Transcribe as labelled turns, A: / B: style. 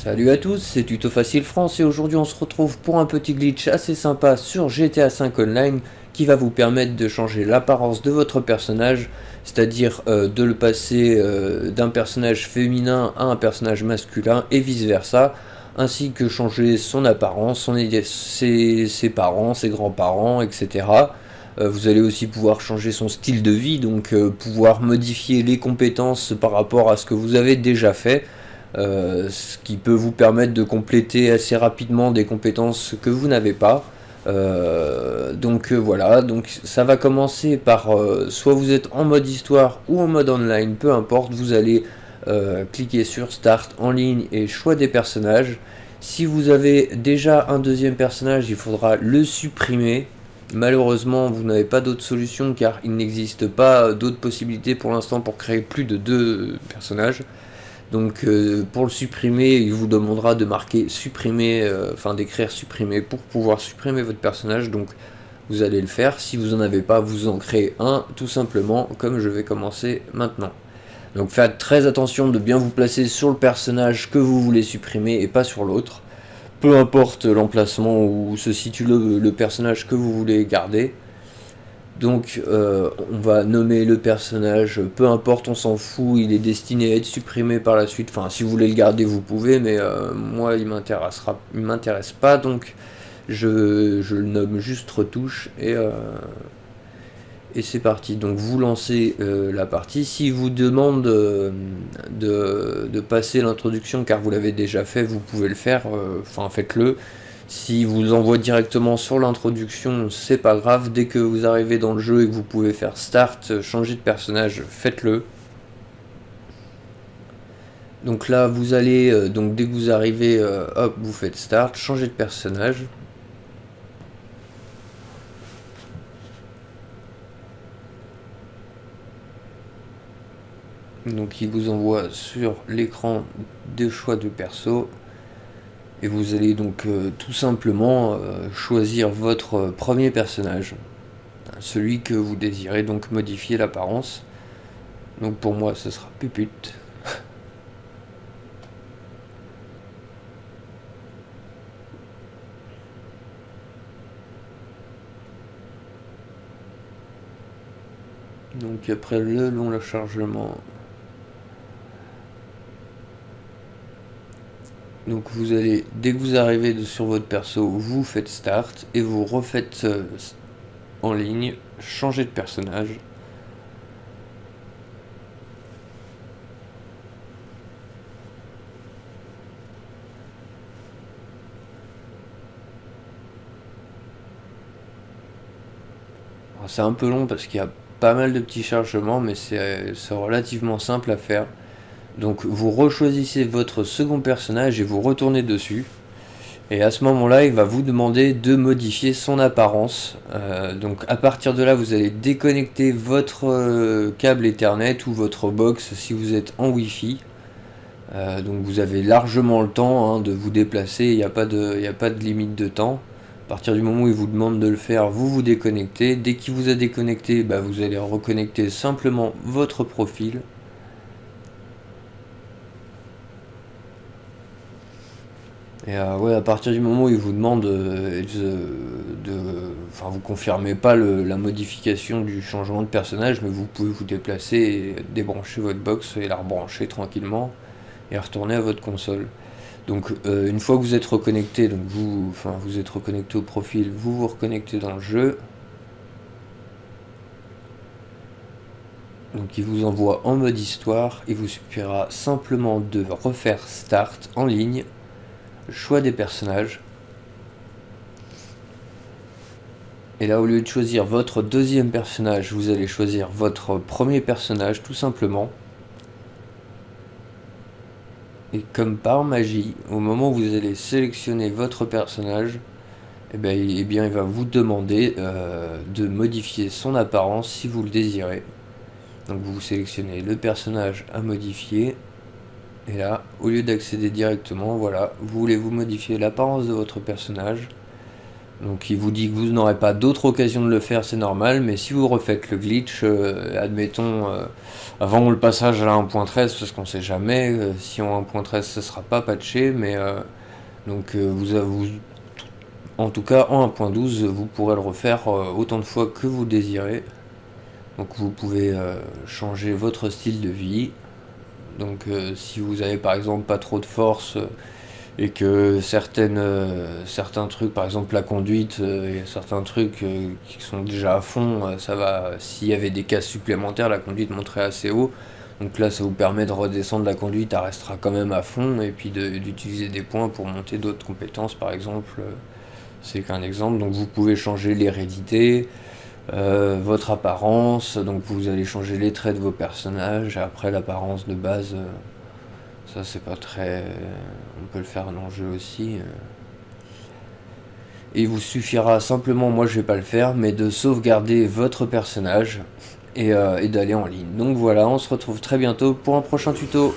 A: Salut à tous, c'est Tuto Facile France et aujourd'hui on se retrouve pour un petit glitch assez sympa sur GTA 5 Online qui va vous permettre de changer l'apparence de votre personnage, c'est-à-dire de le passer d'un personnage féminin à un personnage masculin et vice versa, ainsi que changer son apparence, ses parents, ses grands-parents, etc. Vous allez aussi pouvoir changer son style de vie, donc pouvoir modifier les compétences par rapport à ce que vous avez déjà fait. Ce qui peut vous permettre de compléter assez rapidement des compétences que vous n'avez pas. Voilà, donc ça va commencer par soit vous êtes en mode histoire ou en mode online, peu importe, vous allez cliquer sur Start en ligne et choix des personnages. Si vous avez déjà un deuxième personnage, il faudra le supprimer. Malheureusement, vous n'avez pas d'autre solution car il n'existe pas d'autres possibilités pour l'instant pour créer plus de deux personnages. Donc pour le supprimer, il vous demandera de marquer supprimer, d'écrire supprimer pour pouvoir supprimer votre personnage. Donc vous allez le faire. Si vous n'en avez pas, vous en créez un tout simplement, comme je vais commencer maintenant. Donc faites très attention de bien vous placer sur le personnage que vous voulez supprimer et pas sur l'autre. Peu importe l'emplacement où se situe le personnage que vous voulez garder. Donc on va nommer le personnage, peu importe, on s'en fout, il est destiné à être supprimé par la suite. Enfin, si vous voulez le garder, vous pouvez, mais moi, il m'intéresse pas, donc je le nomme juste retouche et c'est parti. Donc vous lancez la partie. Si vous demande de passer l'introduction car vous l'avez déjà fait, vous pouvez le faire, faites-le. Si vous envoie directement sur l'introduction, c'est pas grave. Dès que vous arrivez dans le jeu et que vous pouvez faire Start, changer de personnage, faites-le. Donc là, vous allez, donc dès que vous arrivez, hop, vous faites Start, changer de personnage. Donc il vous envoie sur l'écran des choix de perso. Et vous allez donc tout simplement choisir votre premier personnage, celui que vous désirez donc modifier l'apparence. Donc pour moi ce sera Pupute. Donc après le long chargement, donc vous allez, dès que vous arrivez sur votre perso, vous faites Start et vous refaites en ligne, changer de personnage. C'est un peu long parce qu'il y a pas mal de petits chargements, mais c'est relativement simple à faire. Donc vous rechoisissez votre second personnage et vous retournez dessus. Et à ce moment-là, il va vous demander de modifier son apparence. Donc à partir de là, vous allez déconnecter votre câble Ethernet ou votre box si vous êtes en Wi-Fi. Donc vous avez largement le temps de vous déplacer, il n'y a pas de limite de temps. À partir du moment où il vous demande de le faire, vous vous déconnectez. Dès qu'il vous a déconnecté, vous allez reconnecter simplement votre profil. Et à partir du moment où il vous demande vous confirmez pas la modification du changement de personnage, mais vous pouvez vous déplacer et débrancher votre box et la rebrancher tranquillement et retourner à votre console. Donc une fois que vous êtes reconnecté, donc vous êtes reconnecté au profil, vous vous reconnectez dans le jeu. Donc il vous envoie en mode histoire, il vous suffira simplement de refaire Start en ligne, choix des personnages. Et là, au lieu de choisir votre deuxième personnage, vous allez choisir votre premier personnage tout simplement. Et comme par magie, au moment où vous allez sélectionner votre personnage, il va vous demander de modifier son apparence si vous le désirez. Donc vous sélectionnez le personnage à modifier. Et là, au lieu d'accéder directement, voilà, vous voulez vous modifier l'apparence de votre personnage. Donc il vous dit que vous n'aurez pas d'autre occasion de le faire, c'est normal, mais si vous refaites le glitch, admettons, avant le passage à la 1.13, parce qu'on sait jamais, si en 1.13 ce sera pas patché, mais en tout cas en 1.12, vous pourrez le refaire autant de fois que vous désirez. Donc vous pouvez changer votre style de vie. Donc si vous avez par exemple pas trop de force et que certains trucs, par exemple la conduite, il y a certains trucs qui sont déjà à fond, ça va. S'il y avait des cases supplémentaires, la conduite monterait assez haut. Donc là, ça vous permet de redescendre la conduite, elle restera quand même à fond, et puis d'utiliser des points pour monter d'autres compétences, par exemple. C'est qu'un exemple. Donc vous pouvez changer l'hérédité, votre apparence, donc vous allez changer les traits de vos personnages. Après, l'apparence de base, ça c'est pas très. On peut le faire dans le jeu aussi. Et il vous suffira simplement, moi je vais pas le faire, mais de sauvegarder votre personnage et d'aller en ligne. Donc voilà, on se retrouve très bientôt pour un prochain tuto.